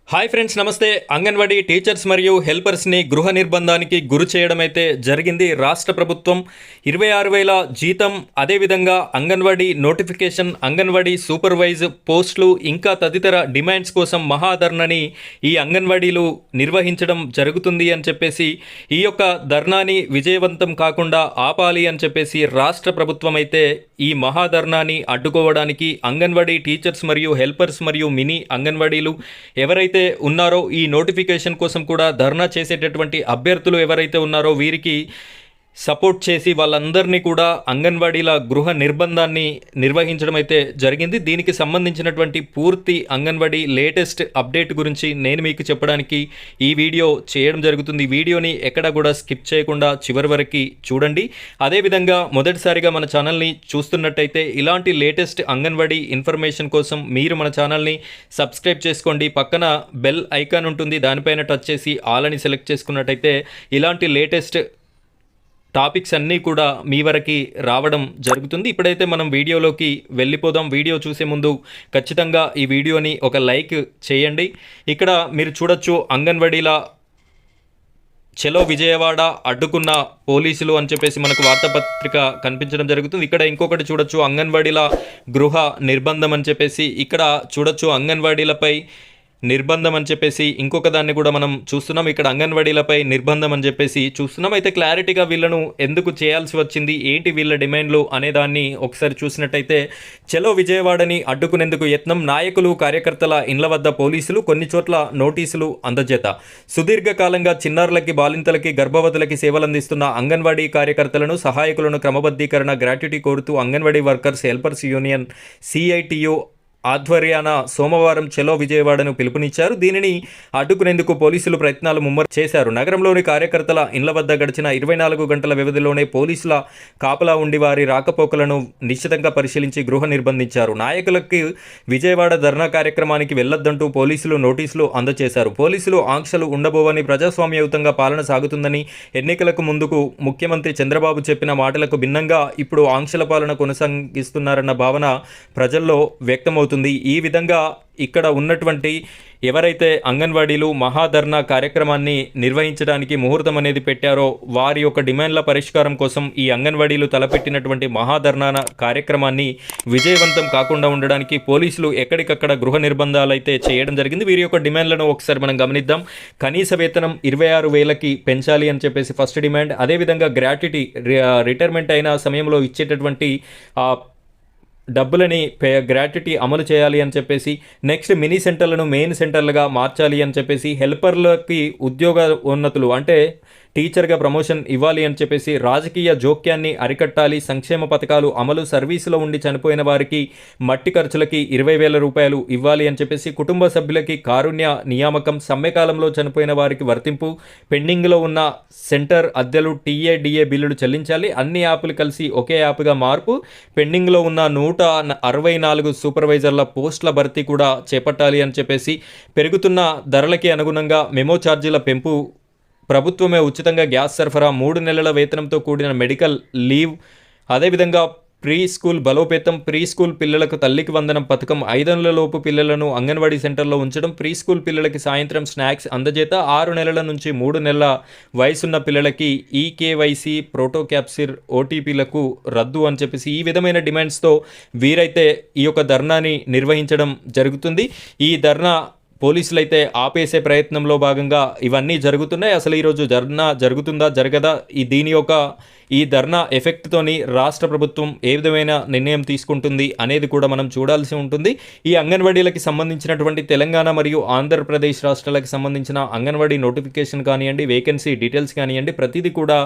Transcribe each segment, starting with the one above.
Hi friends, నమస్తే. Anganwadi teachers మరియు హెల్పర్స్ని గృహ నిర్బంధానికి గురి చేయడం అయితే జరిగింది రాష్ట్ర ప్రభుత్వం. 26,000 జీతం, అదేవిధంగా అంగన్వాడీ నోటిఫికేషన్, అంగన్వాడీ సూపర్వైజ్ పోస్టులు, ఇంకా తదితర డిమాండ్స్ కోసం మహాధర్నాని ఈ అంగన్వాడీలు నిర్వహించడం జరుగుతుంది అని చెప్పేసి, ఈ యొక్క ధర్నాని విజయవంతం కాకుండా ఆపాలి అని చెప్పేసి రాష్ట్ర ప్రభుత్వం అయితే ఈ మహాధర్నాని అడ్డుకోవడానికి అంగన్వాడీ టీచర్స్ మరియు హెల్పర్స్ మరియు మినీ అంగన్వాడీలు ఎవరైతే ఉన్నారో, ఈ నోటిఫికేషన్ కోసం కూడా ధర్నా చేసేటటువంటి అభ్యర్థులు ఎవరైతే ఉన్నారో వీరికి సపోర్ట్ చేసి వాళ్ళందరినీ కూడా అంగన్వాడీల గృహ నిర్బంధాన్ని నిర్వహించడం అయితే జరిగింది. దీనికి సంబంధించినటువంటి పూర్తి అంగన్వాడీ లేటెస్ట్ అప్డేట్ గురించి నేను మీకు చెప్పడానికి ఈ వీడియో చేయడం జరుగుతుంది. ఈ వీడియోని ఎక్కడ కూడా స్కిప్ చేయకుండా చివరి వరకు చూడండి. అదేవిధంగా మొదటిసారిగా మన ఛానల్ని చూస్తున్నట్టయితే ఇలాంటి లేటెస్ట్ అంగన్వాడీ ఇన్ఫర్మేషన్ కోసం మీరు మన ఛానల్ని సబ్స్క్రైబ్ చేసుకోండి. పక్కన బెల్ ఐకాన్ ఉంటుంది, దానిపైన టచ్ చేసి ఆల్ అని సెలెక్ట్ చేసుకున్నట్టయితే ఇలాంటి లేటెస్ట్ టాపిక్స్ అన్నీ కూడా మీ వరకు రావడం జరుగుతుంది. ఇప్పుడైతే మనం వీడియోలోకి వెళ్ళిపోదాం. వీడియో చూసే ముందు ఖచ్చితంగా ఈ వీడియోని ఒక లైక్ చేయండి. ఇక్కడ మీరు చూడొచ్చు, అంగన్వాడీల చలో విజయవాడ అడ్డుకున్న పోలీసులు అని చెప్పేసి మనకు వార్తాపత్రిక కనిపించడం జరుగుతుంది. ఇక్కడ ఇంకొకటి చూడొచ్చు, అంగన్వాడీల గృహ నిర్బంధం అని చెప్పేసి. ఇక్కడ చూడొచ్చు, అంగన్వాడీలపై నిర్బంధం అని చెప్పేసి ఇంకొక దాన్ని కూడా మనం చూస్తున్నాం. ఇక్కడ అంగన్వాడీలపై నిర్బంధం అని చెప్పేసి చూస్తున్నాం. అయితే క్లారిటీగా వీళ్ళను ఎందుకు చేయాల్సి వచ్చింది, ఏంటి వీళ్ళ డిమాండ్లు అనే దాన్ని ఒకసారి చూసినట్టయితే, చలో విజయవాడని అడ్డుకునేందుకు యత్నం, నాయకులు కార్యకర్తల ఇండ్ల వద్ద పోలీసులు, కొన్ని చోట్ల నోటీసులు అందజేత, సుదీర్ఘకాలంగా చిన్నారులకి, బాలింతలకి, గర్భవతులకి సేవలందిస్తున్న అంగన్వాడీ కార్యకర్తలను, సహాయకులను క్రమబద్ధీకరణ, గ్రాట్యుటీ కోరుతూ anganwadi workers helpers union CITU ఆధ్వర్యాన సోమవారం చలో విజయవాడను పిలుపునిచ్చారు. దీనిని అడ్డుకునేందుకు పోలీసులు ప్రయత్నాలు ముమ్మరం చేశారు. నగరంలోని కార్యకర్తల ఇండ్ల వద్ద గడిచిన 24 గంటల వ్యవధిలోనే పోలీసుల కాపలా ఉండి వారి రాకపోకలను నిశ్చితంగా పరిశీలించి గృహ నిర్బంధించారు. నాయకులకి విజయవాడ ధర్నా కార్యక్రమానికి వెళ్లొద్దంటూ పోలీసులు నోటీసులు అందజేశారు. పోలీసులు ఆంక్షలు ఉండబోవని, ప్రజాస్వామ్యయుతంగా పాలన సాగుతుందని, ఎన్నికలకు ముందుకు ముఖ్యమంత్రి చంద్రబాబు చెప్పిన మాటలకు భిన్నంగా ఇప్పుడు ఆంక్షల పాలన కొనసాగిస్తున్నారన్న భావన ప్రజల్లో వ్యక్తమవుతుంది. ఈ విధంగా ఇక్కడ ఉన్నటువంటి ఎవరైతే అంగన్వాడీలు మహాధర్నా కార్యక్రమాన్ని నిర్వహించడానికి ముహూర్తం అనేది పెట్టారో వారి యొక్క డిమాండ్ల పరిష్కారం కోసం ఈ అంగన్వాడీలు తలపెట్టినటువంటి మహాధర్నా కార్యక్రమాన్ని విజయవంతం కాకుండా ఉండడానికి పోలీసులు ఎక్కడికక్కడ గృహ నిర్బంధాలు అయితే చేయడం జరిగింది. వీరి యొక్క డిమాండ్లను ఒకసారి మనం గమనిద్దాం. కనీస వేతనం 26,000కి పెంచాలి అని చెప్పేసి ఫస్ట్ డిమాండ్. అదేవిధంగా గ్రాట్యుటీ, రిటైర్మెంట్ అయిన సమయంలో ఇచ్చేటటువంటి డబ్బులని గ్రాట్యుటీ అమలు చేయాలి అని చెప్పేసి, నెక్స్ట్ మినీ సెంటర్లను మెయిన్ సెంటర్లుగా మార్చాలి అని చెప్పేసి, హెల్పర్లకి ఉద్యోగ ఉన్నతులు అంటే టీచర్గా ప్రమోషన్ ఇవ్వాలి అని చెప్పేసి, రాజకీయ జోక్యాన్ని అరికట్టాలి, సంక్షేమ పథకాలు అమలు, సర్వీసులో ఉండి చనిపోయిన వారికి మట్టి ఖర్చులకి 20,000 రూపాయలు ఇవ్వాలి అని చెప్పేసి, కుటుంబ సభ్యులకి కారుణ్య నియామకం, సమ్మెకాలంలో చనిపోయిన వారికి వర్తింపు, పెండింగ్లో ఉన్న సెంటర్ అద్దెలు, TADA బిల్లులు చెల్లించాలి, అన్ని యాప్లు కలిసి ఒకే యాప్గా మార్పు, పెండింగ్లో ఉన్న 164 సూపర్వైజర్ల పోస్టుల భర్తీ కూడా చేపట్టాలి అని చెప్పేసి, పెరుగుతున్న ధరలకి అనుగుణంగా మెమో ఛార్జీల పెంపు, ప్రభుత్వమే ఉచితంగా గ్యాస్ సరఫరా, 3 నెలల వేతనంతో కూడిన మెడికల్ లీవ్, అదేవిధంగా ప్రీ స్కూల్ బలోపేతం, ప్రీ స్కూల్ పిల్లలకు తల్లికి వందనం పథకం, 5 నెలల లోపు పిల్లలను అంగన్వాడీ సెంటర్లో ఉంచడం, ప్రీ స్కూల్ పిల్లలకి సాయంత్రం స్నాక్స్ అందజేత, 6 నెలల నుంచి 3 నెలల వయసున్న పిల్లలకి EKYC ప్రోటో క్యాప్సిర్ OTPలకు రద్దు అని చెప్పేసి ఈ విధమైన డిమాండ్స్తో వీరైతే ఈ యొక్క ధర్నాని నిర్వహించడం జరుగుతుంది. ఈ ధర్నా పోలీసులు అయితే ఆపేసే ప్రయత్నంలో భాగంగా ఇవన్నీ జరుగుతున్నాయి. అసలు ఈరోజు ధర్నా జరుగుతుందా జరగదా, ఈ ధర్నా ఎఫెక్ట్తోని రాష్ట్ర ప్రభుత్వం ఏ విధమైన నిర్ణయం తీసుకుంటుంది అనేది కూడా మనం చూడాల్సి ఉంటుంది. ఈ అంగన్వాడీలకి సంబంధించినటువంటి తెలంగాణ మరియు ఆంధ్రప్రదేశ్ రాష్ట్రాలకు సంబంధించిన అంగన్వాడీ నోటిఫికేషన్ కానివ్వండి, వేకెన్సీ డీటెయిల్స్ కానివ్వండి, ప్రతిదీ కూడా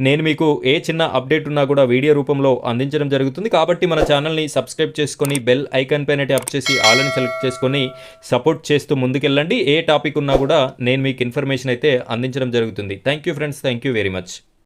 నేను మీకు ఏ చిన్న అప్డేట్ ఉన్నా కూడా వీడియో రూపంలో అందించడం జరుగుతుంది. కాబట్టి మన ఛానల్ని సబ్స్క్రైబ్ చేసుకొని బెల్ ఐకాన్ పైన ట్యాప్ చేసి ఆల్ అని సెలెక్ట్ చేసుకొని సపోర్ట్ చేస్తూ ముందుకెళ్ళండి. ఏ టాపిక్ ఉన్నా కూడా నేను మీకు ఇన్ఫర్మేషన్ అయితే అందించడం జరుగుతుంది. Thank you friends, thank you very much.